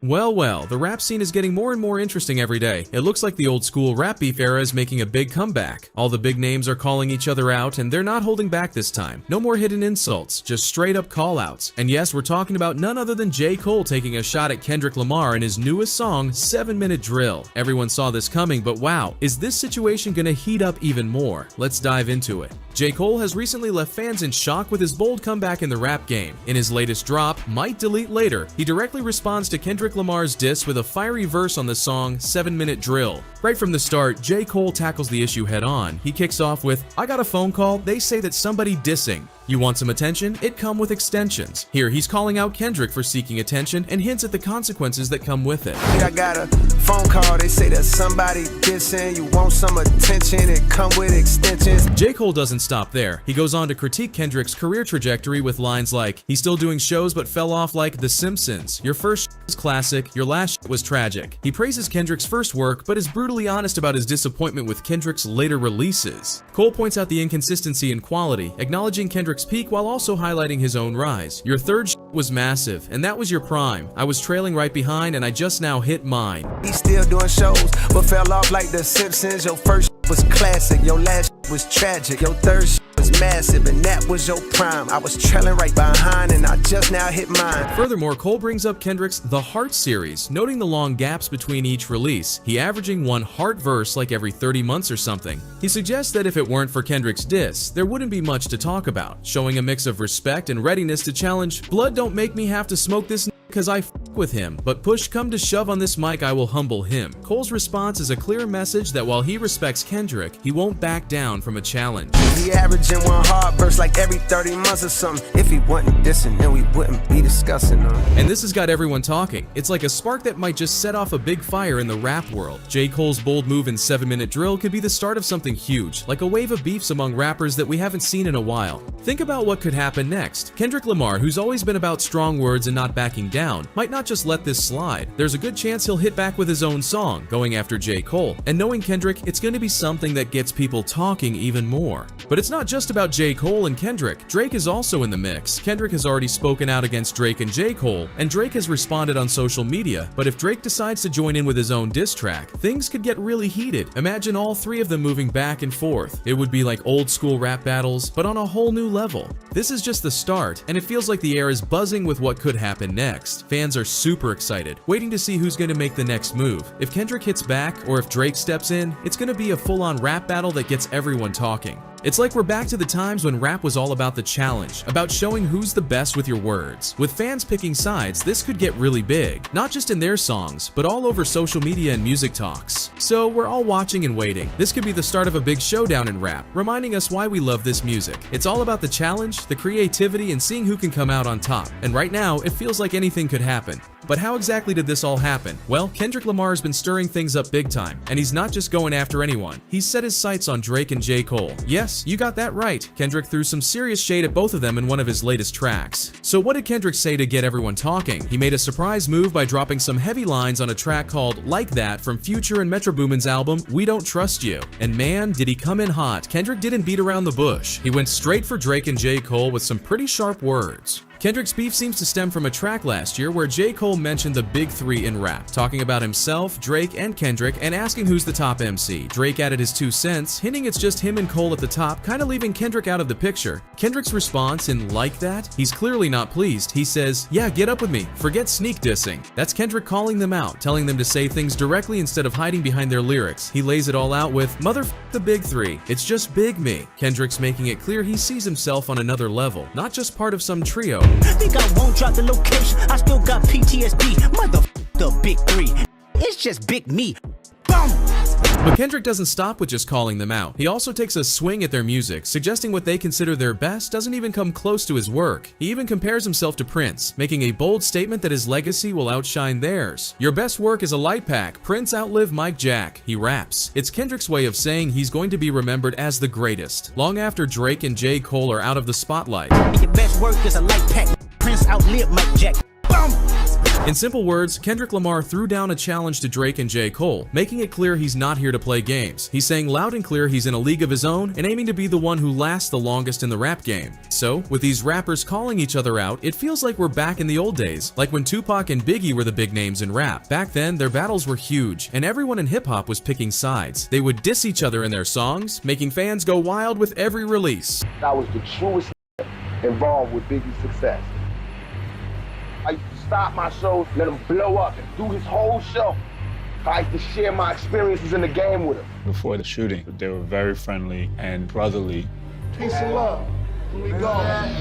Well, well, the rap scene is getting more and more interesting every day. It looks like the old school rap beef era is making a big comeback. All the big names are calling each other out, and they're not holding back this time. No more hidden insults, just straight up call-outs. And yes, we're talking about none other than J. Cole taking a shot at Kendrick Lamar in his newest song, 7-Minute Drill. Everyone saw this coming, but wow, is this situation gonna heat up even more? Let's dive into it. J. Cole has recently left fans in shock with his bold comeback in the rap game. In his latest drop, Might Delete Later, he directly responds to Kendrick Lamar's diss with a fiery verse on the song 7-Minute Drill. Right from the start, J. Cole tackles the issue head on. He kicks off with, "I got a phone call, they say that somebody dissing. You want some attention? It come with extensions." Here he's calling out Kendrick for seeking attention and hints at the consequences that come with it. I got a phone call, they say that somebody dissing. You want some attention, it come with extensions. J. Cole doesn't stop there. He goes on to critique Kendrick's career trajectory with lines like, "He's still doing shows but fell off like The Simpsons. Your first was classic, your last was tragic." He praises Kendrick's first work but is brutally honest about his disappointment with Kendrick's later releases. Cole points out the inconsistency in quality, acknowledging Kendrick's peak while also highlighting his own rise. "Your third was massive, and that was your prime. I was trailing right behind and I just now hit mine." He's still doing shows but fell off like The Simpsons. Your first was classic, your last was tragic. Your third was massive, and that was your prime. I was trailing right behind and I just now hit mine. Furthermore, Cole brings up Kendrick's The Heart series, noting the long gaps between each release. He averaging one Heart verse like every 30 months or something. He suggests that if it weren't for Kendrick's diss, there wouldn't be much to talk about, showing a mix of respect and readiness to challenge, "Blood don't make me have to smoke this because I f with him, but push come to shove on this mic I will humble him." Cole's response is a clear message that while he respects Kendrick, he won't back down from a challenge. He averaging one hard verse like every 30 months or something. If he wasn't dissing, then we wouldn't be discussing them. And this has got everyone talking. It's like a spark that might just set off a big fire in the rap world. J. Cole's bold move in 7-Minute Drill could be the start of something huge, like a wave of beefs among rappers that we haven't seen in a while. Think about what could happen next. Kendrick Lamar, who's always been about strong words and not backing down, might not just let this slide. There's a good chance he'll hit back with his own song, going after J. Cole. And knowing Kendrick, it's going to be something that gets people talking even more. But it's not just about J. Cole and Kendrick. Drake is also in the mix. Kendrick has already spoken out against Drake and J. Cole, and Drake has responded on social media. But if Drake decides to join in with his own diss track, things could get really heated. Imagine all three of them moving back and forth. It would be like old school rap battles, but on a whole new level. This is just the start, and it feels like the air is buzzing with what could happen next. Fans are super excited, waiting to see who's going to make the next move. If Kendrick hits back, or if Drake steps in, it's going to be a full-on rap battle that gets everyone talking. It's like we're back to the times when rap was all about the challenge, about showing who's the best with your words. With fans picking sides, this could get really big, not just in their songs, but all over social media and music talks. So we're all watching and waiting. This could be the start of a big showdown in rap, reminding us why we love this music. It's all about the challenge, the creativity, and seeing who can come out on top. And right now, it feels like anything could happen. But how exactly did this all happen? Well, Kendrick Lamar has been stirring things up big time, and he's not just going after anyone. He's set his sights on Drake and J. Cole. Yes, you got that right. Kendrick threw some serious shade at both of them in one of his latest tracks. So what did Kendrick say to get everyone talking? He made a surprise move by dropping some heavy lines on a track called Like That from Future and Metro Boomin's album We Don't Trust You. And man, did he come in hot. Kendrick didn't beat around the bush. He went straight for Drake and J. Cole with some pretty sharp words. Kendrick's beef seems to stem from a track last year where J. Cole mentioned the big three in rap, talking about himself, Drake, and Kendrick, and asking who's the top MC. Drake added his 2 cents, hinting it's just him and Cole at the top, kinda leaving Kendrick out of the picture. Kendrick's response in Like That? He's clearly not pleased. He says, "Yeah, get up with me. Forget sneak dissing." That's Kendrick calling them out, telling them to say things directly instead of hiding behind their lyrics. He lays it all out with, "Motherf the big three. It's just big me." Kendrick's making it clear he sees himself on another level, not just part of some trio. Think I won't drop the location, I still got PTSD. The big three, it's just big me. Boom! But Kendrick doesn't stop with just calling them out. He also takes a swing at their music, suggesting what they consider their best doesn't even come close to his work. He even compares himself to Prince, making a bold statement that his legacy will outshine theirs. "Your best work is a light pack. Prince outlived Mike Jack," he raps. It's Kendrick's way of saying he's going to be remembered as the greatest, long after Drake and J. Cole are out of the spotlight. Your best work is a light pack. Prince outlived Mike Jack. Boom! In simple words, Kendrick Lamar threw down a challenge to Drake and J. Cole, making it clear he's not here to play games. He's saying loud and clear he's in a league of his own and aiming to be the one who lasts the longest in the rap game. So, with these rappers calling each other out, it feels like we're back in the old days, like when Tupac and Biggie were the big names in rap. Back then, their battles were huge, and everyone in hip-hop was picking sides. They would diss each other in their songs, making fans go wild with every release. I was the truest involved with Biggie's success. I used to stop my shows, let him blow up and do his whole show. I used to share my experiences in the game with him. Before the shooting, they were very friendly and brotherly. Peace and love. Here we go.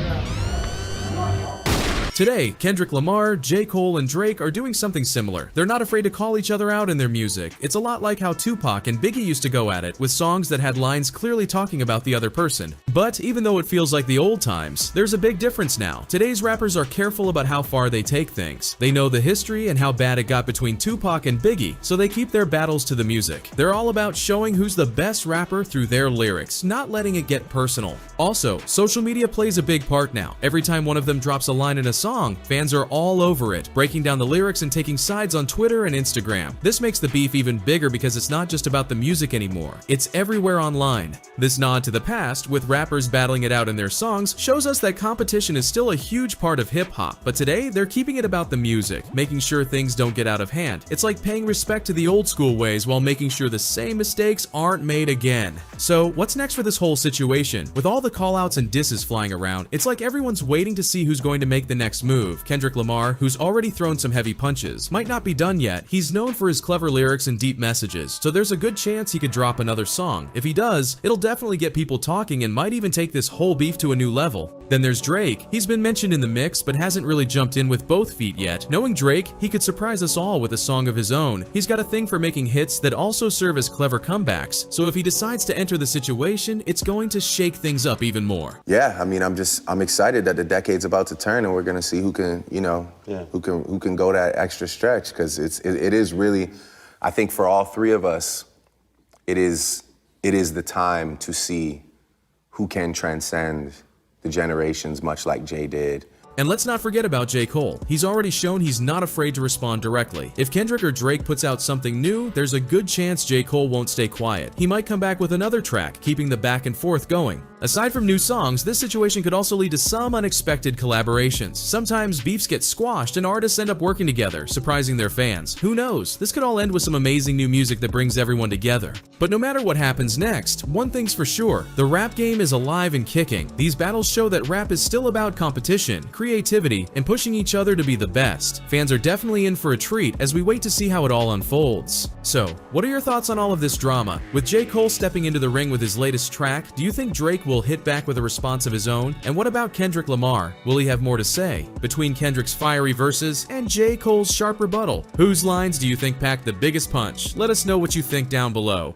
Today, Kendrick Lamar, J. Cole, and Drake are doing something similar. They're not afraid to call each other out in their music. It's a lot like how Tupac and Biggie used to go at it, with songs that had lines clearly talking about the other person. But even though it feels like the old times, there's a big difference now. Today's rappers are careful about how far they take things. They know the history and how bad it got between Tupac and Biggie, so they keep their battles to the music. They're all about showing who's the best rapper through their lyrics, not letting it get personal. Also, social media plays a big part now. Every time one of them drops a line in a song, fans are all over it, breaking down the lyrics and taking sides on Twitter and Instagram. This makes the beef even bigger because it's not just about the music anymore. It's everywhere online. This nod to the past, with rappers battling it out in their songs, shows us that competition is still a huge part of hip-hop, but today they're keeping it about the music, making sure things don't get out of hand. It's like paying respect to the old school ways while making sure the same mistakes aren't made again. So, what's next for this whole situation? With all the callouts and disses flying around, it's like everyone's waiting to see who's going to make the next move. Kendrick Lamar, who's already thrown some heavy punches, might not be done yet. He's known for his clever lyrics and deep messages, so there's a good chance he could drop another song. If he does, it'll definitely get people talking and might even take this whole beef to a new level. Then there's Drake. He's been mentioned in the mix, but hasn't really jumped in with both feet yet. Knowing Drake, he could surprise us all with a song of his own. He's got a thing for making hits that also serve as clever comebacks, so if he decides to enter the situation, it's going to shake things up even more. Yeah, I mean, I'm excited that the decade's about to turn and we're gonna see who can, you know, who can go that extra stretch, because it is really, I think for all three of us, it is the time to see who can transcend the generations, much like Jay did. And let's not forget about J. Cole. He's already shown he's not afraid to respond directly. If Kendrick or Drake puts out something new, there's a good chance J. Cole won't stay quiet. He might come back with another track, keeping the back and forth going. Aside from new songs, this situation could also lead to some unexpected collaborations. Sometimes beefs get squashed and artists end up working together, surprising their fans. Who knows? This could all end with some amazing new music that brings everyone together. But no matter what happens next, one thing's for sure, the rap game is alive and kicking. These battles show that rap is still about competition, creativity, and pushing each other to be the best. Fans are definitely in for a treat as we wait to see how it all unfolds. So, what are your thoughts on all of this drama? With J. Cole stepping into the ring with his latest track, do you think Drake will hit back with a response of his own? And what about Kendrick Lamar? Will he have more to say? Between Kendrick's fiery verses and J. Cole's sharp rebuttal, whose lines do you think packed the biggest punch? Let us know what you think down below.